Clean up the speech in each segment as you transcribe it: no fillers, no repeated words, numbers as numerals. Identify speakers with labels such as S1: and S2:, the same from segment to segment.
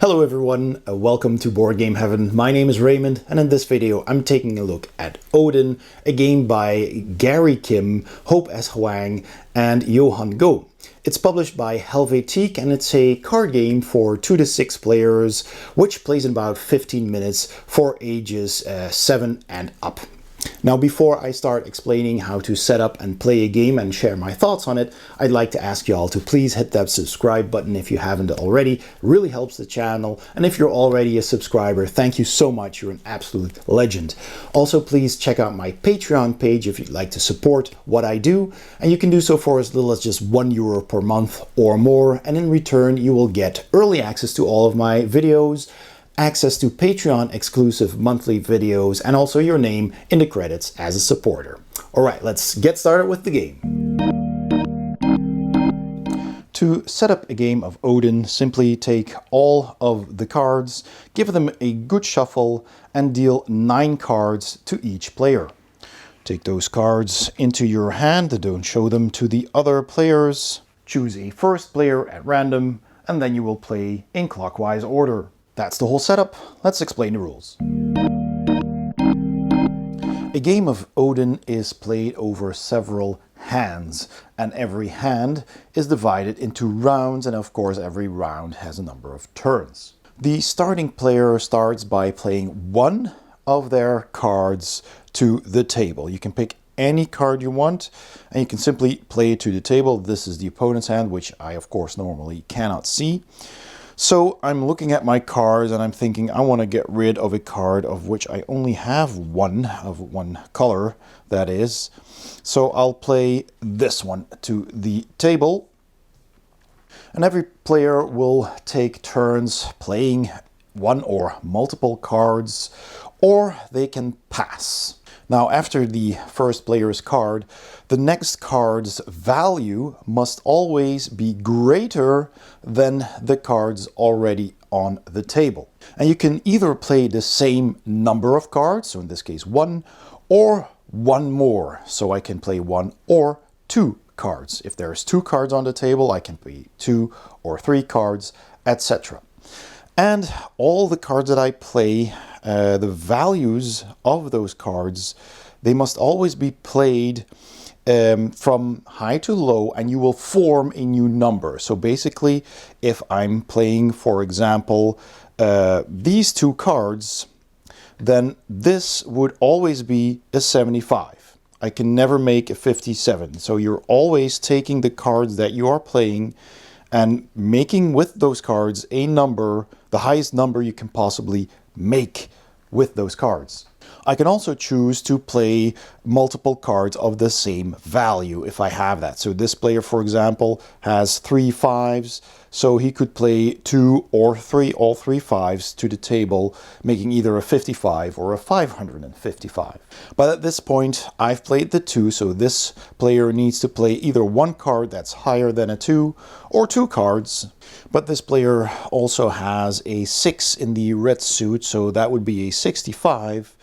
S1: Hello everyone, welcome to Board Game Heaven. My name is Raymond, and in this video I'm taking a look at Odin, a game by Gary Kim, Hope S. Hwang, and Johan Go. It's published by Helvetiq, and it's a card game for 2 to 6 players, which plays in about 15 minutes for ages 7 and up. Now, before I start explaining how to set up and play a game and share my thoughts on it, I'd like to ask you all to please hit that subscribe button if you haven't already. It really helps the channel. And if you're already a subscriber, thank you so much. You're an absolute legend. Also, please check out my Patreon page if you'd like to support what I do. And you can do so for as little as just €1 per month or more. And in return, you will get early access to all of my videos, access to Patreon exclusive monthly videos, and also your name in the credits as a supporter. Alright, let's get started with the game. To set up a game of Odin, simply take all of the cards, give them a good shuffle, and deal 9 cards to each player. Take those cards into your hand, don't show them to the other players. Choose a first player at random, and then you will play in clockwise order. That's the whole setup. Let's explain the rules. A game of Odin is played over several hands, and every hand is divided into rounds, and of course every round has a number of turns. The starting player starts by playing one of their cards to the table. You can pick any card you want, and you can simply play it to the table. This is the opponent's hand, which I of course normally cannot see. So I'm looking at my cards and I'm thinking I want to get rid of a card of which I only have one, of one color, that is. So I'll play this one to the table. And every player will take turns playing one or multiple cards, or they can pass. Now, after the first player's card, the next card's value must always be greater than the cards already on the table. And you can either play the same number of cards, so in this case 1, or one more. So I can play 1 or 2 cards. If there's 2 cards on the table, I can play 2 or 3 cards, etc. And all the cards that I play, the values of those cards, they must always be played from high to low, and you will form a new number. So basically, if I'm playing, for example, these 2 cards, then this would always be a 75. I can never make a 57. So you're always taking the cards that you are playing and making with those cards a number, the highest number you can possibly make with those cards. I can also choose to play multiple cards of the same value if I have that. So this player, for example, has 3 5s, so he could play 2 or 3, all 3 5s to the table, making either a 55 or a 555. But at this point, I've played the 2, so this player needs to play either one card that's higher than a 2, or 2 cards. But this player also has a 6 in the red suit, so that would be a 65.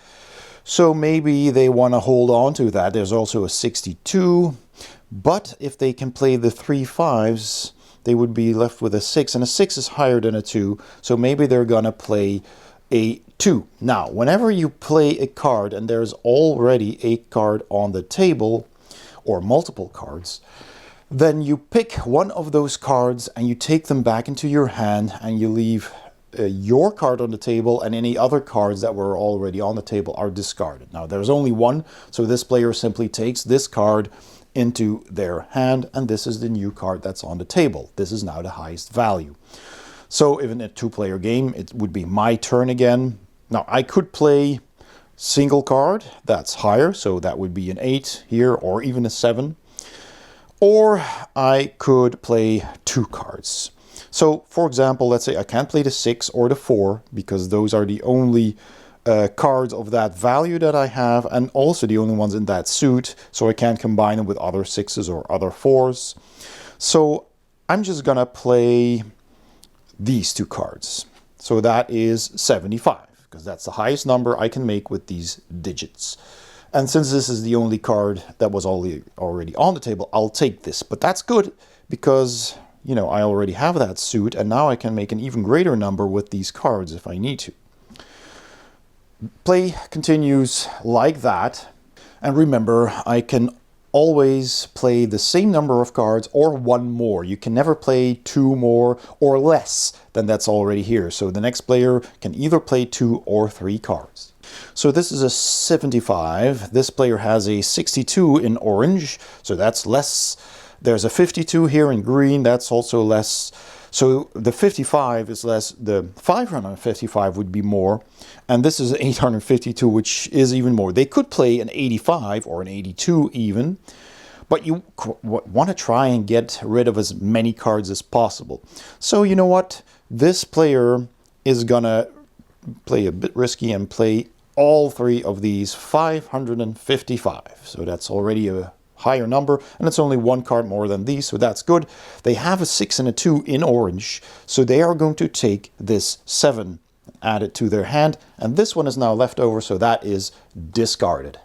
S1: So maybe they want to hold on to that. There's also a 62. But if they can play the 3 5s, they would be left with a 6. And a 6 is higher than a 2. So maybe they're going to play a 2. Now, whenever you play a card and there's already a card on the table, or multiple cards, then you pick one of those cards and you take them back into your hand, and you leave your card on the table, and any other cards that were already on the table are discarded. Now, there's only one, so this player simply takes this card into their hand, and this is the new card that's on the table. This is now the highest value. So if in a 2-player game, it would be my turn again. Now, I could play single card that's higher, so that would be an 8 here, or even a 7. Or I could play 2 cards. So, for example, let's say I can't play the 6 or the 4, because those are the only cards of that value that I have, and also the only ones in that suit, so I can't combine them with other 6s or other 4s. So I'm just gonna play these 2 cards. So that is 75, because that's the highest number I can make with these digits. And since this is the only card that was already on the table, I'll take this. But that's good, because you know, I already have that suit, and now I can make an even greater number with these cards if I need to. Play continues like that. And remember, I can always play the same number of cards or one more. You can never play two more or less than that's already here. So the next player can either play 2 or 3 cards. So this is a 75. This player has a 62 in orange, so that's less. There's a 52 here in green, that's also less. So the 55 is less, the 555 would be more, and this is 852, which is even more. They could play an 85 or an 82 even, but you want to try and get rid of as many cards as possible. So you know what? This player is gonna play a bit risky and play all 3 of these 555. So that's already a higher number, and it's only 1 card more than these, so that's good. They have a 6 and a 2 in orange, so they are going to take this 7, add it to their hand, and this one is now left over, so that is discarded.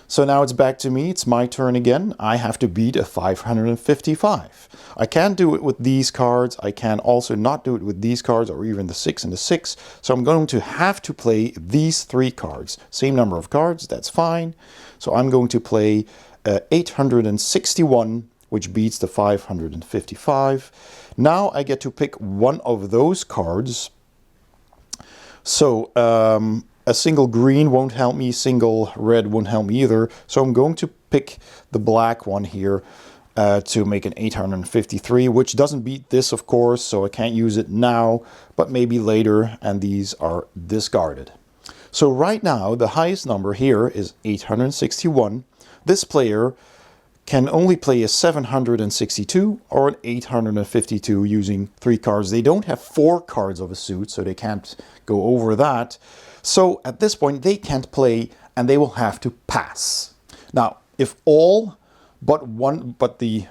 S1: So now it's back to me. It's my turn again. I have to beat a 555. I can't do it with these cards. I can also not do it with these cards or even the 6 and the 6. So I'm going to have to play these 3 cards. Same number of cards, that's fine. So I'm going to play 861, which beats the 555. Now I get to pick one of those cards. So a single green won't help me, single red won't help me either. So I'm going to pick the black one here to make an 853, which doesn't beat this, of course, so I can't use it now, but maybe later, and these are discarded. So right now, the highest number here is 861. This player can only play a 762 or an 852 using 3 cards. They don't have 4 cards of a suit, so they can't go over that. So at this point, they can't play, and they will have to pass. Now, if all but the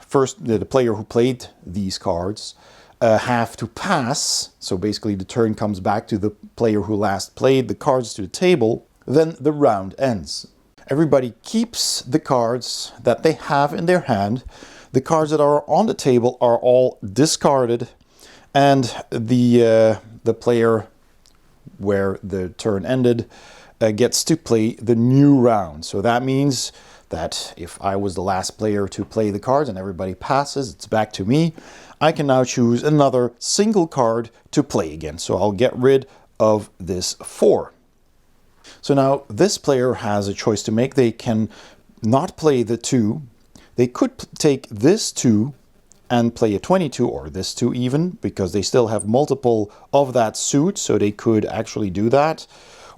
S1: player who played these cards have to pass, so basically the turn comes back to the player who last played the cards to the table, then the round ends. Everybody keeps the cards that they have in their hand. The cards that are on the table are all discarded, and the player where the turn ended gets to play the new round. So that means that if I was the last player to play the cards and everybody passes, it's back to me. I can now choose another single card to play again. So I'll get rid of this 4. So now this player has a choice to make. They can not play the 2. They could take this 2 and play a 22, or this 2 even, because they still have multiple of that suit, so they could actually do that.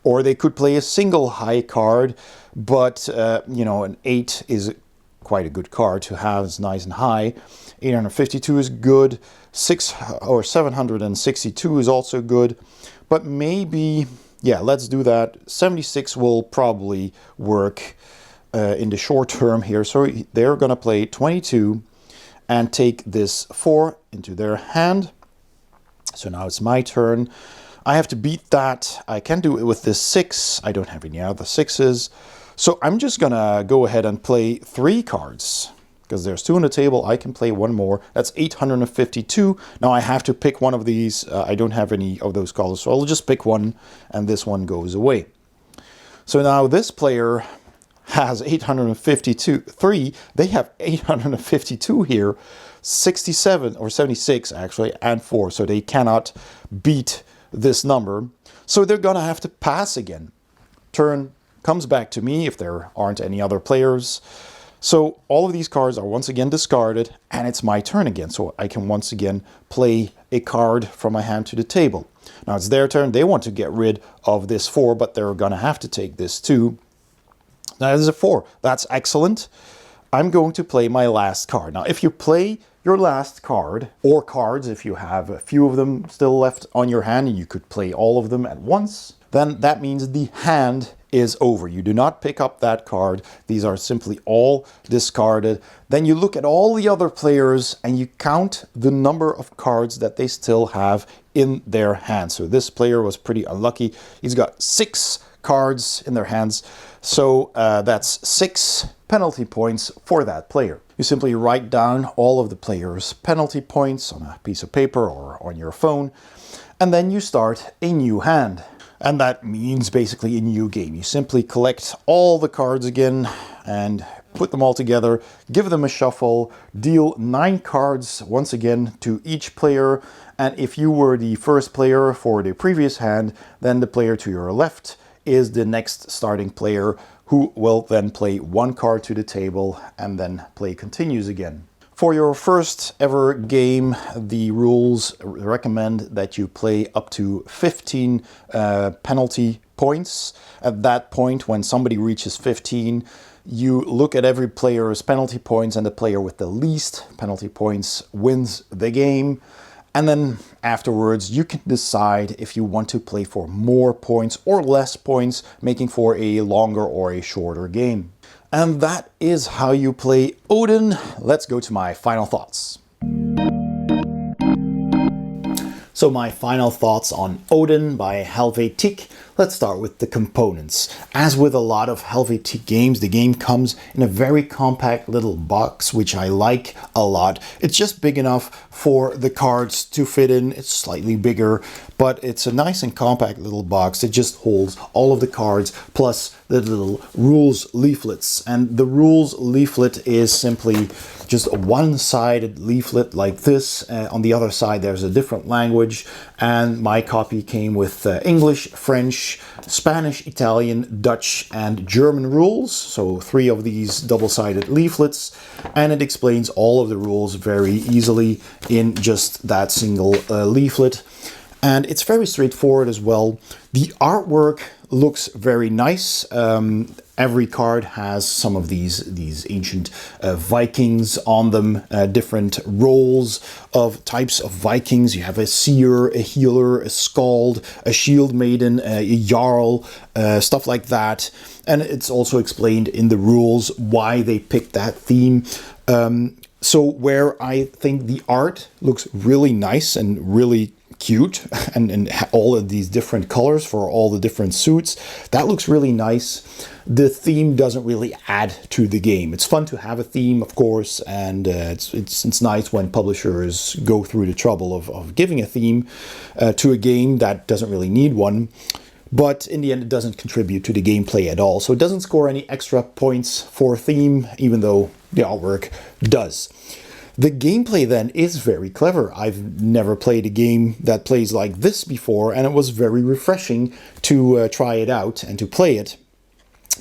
S1: Or they could play a single high card, but you know, an 8 is quite a good card to have. It's nice and high. 852 is good. 762 is also good. But maybe, yeah, let's do that. 76 will probably work in the short term here. So they're going to play 22 and take this 4 into their hand. So now it's my turn. I have to beat that. I can do it with this 6. I don't have any other 6s. So I'm just gonna go ahead and play 3 cards. Because there's 2 on the table, I can play 1 more. That's 852. Now I have to pick one of these. I don't have any of those colors, so I'll just pick one, and this one goes away. So now this player has 853. They have 852 here. 67, or 76 actually, and 4. So they cannot beat this number, so they're gonna have to pass again. Turn comes back to me if there aren't any other players. So all of these cards are once again discarded, and it's my turn again, so I can once again play a card from my hand to the table. Now it's their turn. They want to get rid of this 4, but they're gonna have to take this 2. Now there's a 4. That's excellent. I'm going to play my last card. Now if you play your last card, or cards if you have a few of them still left on your hand and you could play all of them at once, then that means the hand is over. You do not pick up that card. These are simply all discarded. Then you look at all the other players and you count the number of cards that they still have in their hands. So this player was pretty unlucky. He's got 6 cards in their hands. So that's 6 penalty points for that player. You simply write down all of the players' penalty points on a piece of paper or on your phone, and then you start a new hand. And that means basically a new game. You simply collect all the cards again and put them all together, give them a shuffle, deal 9 cards once again to each player. And if you were the first player for the previous hand, then the player to your left is the next starting player, who will then play 1 card to the table, and then play continues again. For your first ever game, the rules recommend that you play up to 15 penalty points. At that point, when somebody reaches 15, you look at every player's penalty points, and the player with the least penalty points wins the game. And then afterwards, you can decide if you want to play for more points or less points, making for a longer or a shorter game. And that is how you play Odin. Let's go to my final thoughts. So my final thoughts on Odin by Helvetiq. Let's start with the components. As with a lot of Helvetiq games, the game comes in a very compact little box, which I like a lot. It's just big enough for the cards to fit in. It's slightly bigger, but it's a nice and compact little box. It just holds all of the cards plus the little rules leaflets. And the rules leaflet is simply just a one-sided leaflet like this. On the other side there's a different language, and my copy came with English, French, Spanish, Italian, Dutch and German rules. So 3 of these double-sided leaflets, and it explains all of the rules very easily in just that single leaflet. And it's very straightforward as well. The artwork looks very nice. Every card has some of these ancient Vikings on them, different roles of types of Vikings. You have a seer, a healer, a skald, a shield maiden, a jarl, stuff like that. And it's also explained in the rules why they picked that theme. So where I think the art looks really nice and really cute, and all of these different colors for all the different suits, that looks really nice. The theme doesn't really add to the game. It's fun to have a theme, of course, and it's nice when publishers go through the trouble of giving a theme to a game that doesn't really need one. But in the end, it doesn't contribute to the gameplay at all. So it doesn't score any extra points for theme, even though the artwork does. The gameplay then is very clever. I've never played a game that plays like this before, and it was very refreshing to try it out and to play it,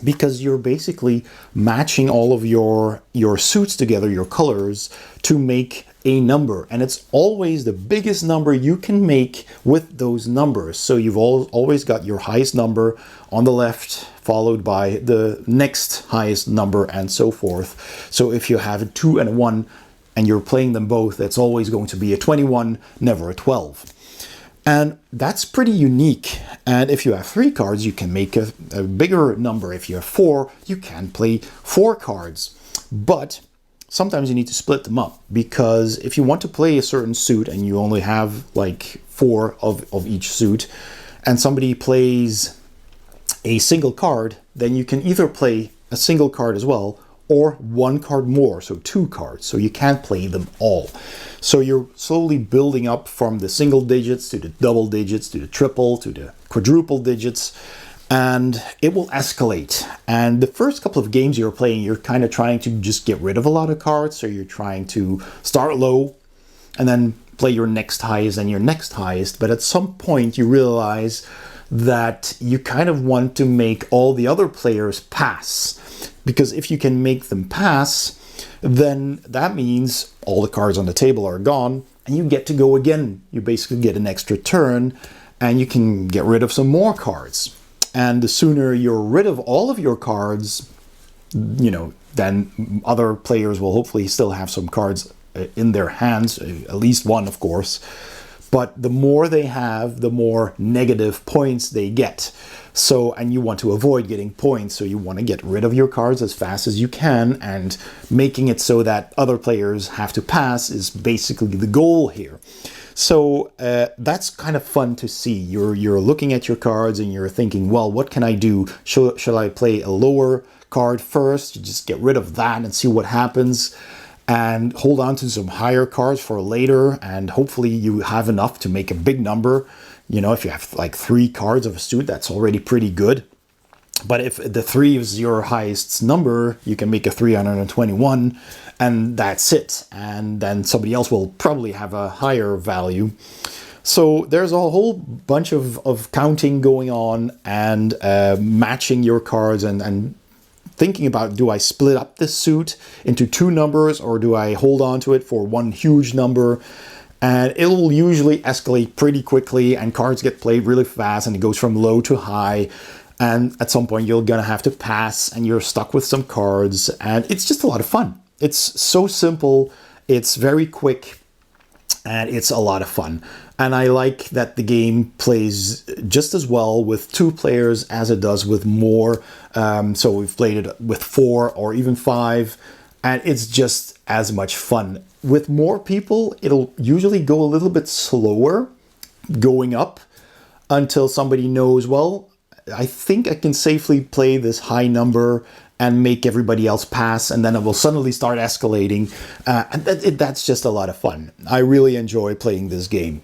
S1: because you're basically matching all of your suits together, your colors, to make a number. And it's always the biggest number you can make with those numbers. So you've always got your highest number on the left, followed by the next highest number, and so forth. So if you have a 2 and a 1, and you're playing them both, it's always going to be a 21, never a 12. And that's pretty unique. And if you have 3 cards, you can make a bigger number. If you have 4, you can play 4 cards. But sometimes you need to split them up, because if you want to play a certain suit and you only have like 4 of each suit, and somebody plays a single card, then you can either play a single card as well, or 1 card more, so 2 cards. So you can't play them all. So you're slowly building up from the single digits to the double digits to the triple to the quadruple digits, and it will escalate. And the first couple of games you're playing, you're kind of trying to just get rid of a lot of cards. So you're trying to start low and then play your next highest and your next highest. But at some point you realize that you kind of want to make all the other players pass. Because if you can make them pass, then that means all the cards on the table are gone and you get to go again. You basically get an extra turn and you can get rid of some more cards. And the sooner you're rid of all of your cards, then other players will hopefully still have some cards in their hands, at least one, of course. But the more they have, the more negative points they get. So, and you want to avoid getting points, so you want to get rid of your cards as fast as you can, and making it so that other players have to pass is basically the goal here. So that's kind of fun to see. You're looking at your cards and you're thinking, well, what can I do? Shall I play a lower card first? You just get rid of that and see what happens. and hold on to some higher cards for later, and hopefully you have enough to make a big number. You know, if you have like 3 cards of a suit, that's already pretty good. But if the 3 is your highest number, you can make a 321, and that's it. And then somebody else will probably have a higher value. So there's a whole bunch of counting going on, and matching your cards, and thinking about, do I split up this suit into 2 numbers, or do I hold on to it for 1 huge number? And it'll usually escalate pretty quickly, and cards get played really fast, and it goes from low to high. And at some point you're gonna have to pass, and you're stuck with some cards, and it's just a lot of fun. It's so simple, it's very quick, and it's a lot of fun. And I like that the game plays just as well with 2 players as it does with more. So we've played it with 4 or even 5, and it's just as much fun. With more people, it'll usually go a little bit slower going up until somebody knows, well, I think I can safely play this high number and make everybody else pass, and then it will suddenly start escalating. And that's just a lot of fun. I really enjoy playing this game.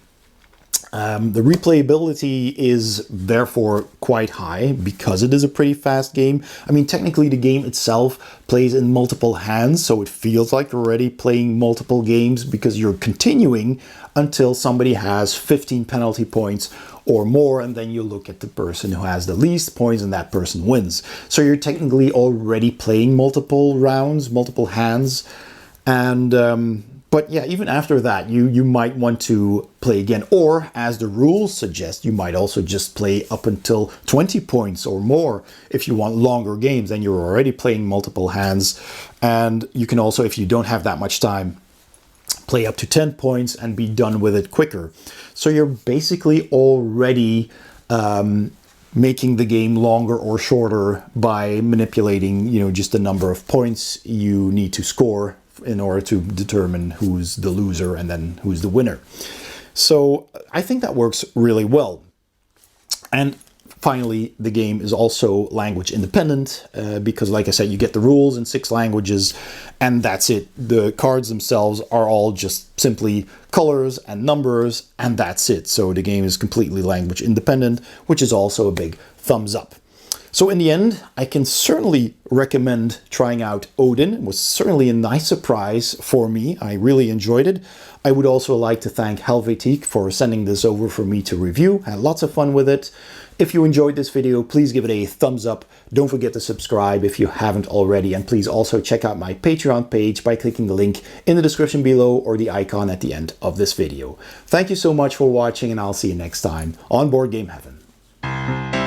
S1: The replayability is therefore quite high because it is a pretty fast game. I mean, technically the game itself plays in multiple hands, so it feels like you're already playing multiple games because you're continuing until somebody has 15 penalty points or more, and then you look at the person who has the least points and that person wins. So you're technically already playing multiple rounds, multiple hands, and but yeah, even after that, you might want to play again. Or, as the rules suggest, you might also just play up until 20 points or more if you want longer games. Then you're already playing multiple hands. And you can also, if you don't have that much time, play up to 10 points and be done with it quicker. So you're basically already making the game longer or shorter by manipulating, you know, just the number of points you need to score in order to determine who's the loser and then who's the winner. So I think that works really well. And finally, the game is also language independent because, like I said, you get the rules in 6 languages and that's it. The cards themselves are all just simply colors and numbers, and that's it. So the game is completely language independent, which is also a big thumbs up. So in the end, I can certainly recommend trying out Odin. It was certainly a nice surprise for me. I really enjoyed it. I would also like to thank Helvetiq for sending this over for me to review. I had lots of fun with it. If you enjoyed this video, please give it a thumbs up. Don't forget to subscribe if you haven't already. And please also check out my Patreon page by clicking the link in the description below or the icon at the end of this video. Thank you so much for watching, and I'll see you next time on Board Game Heaven.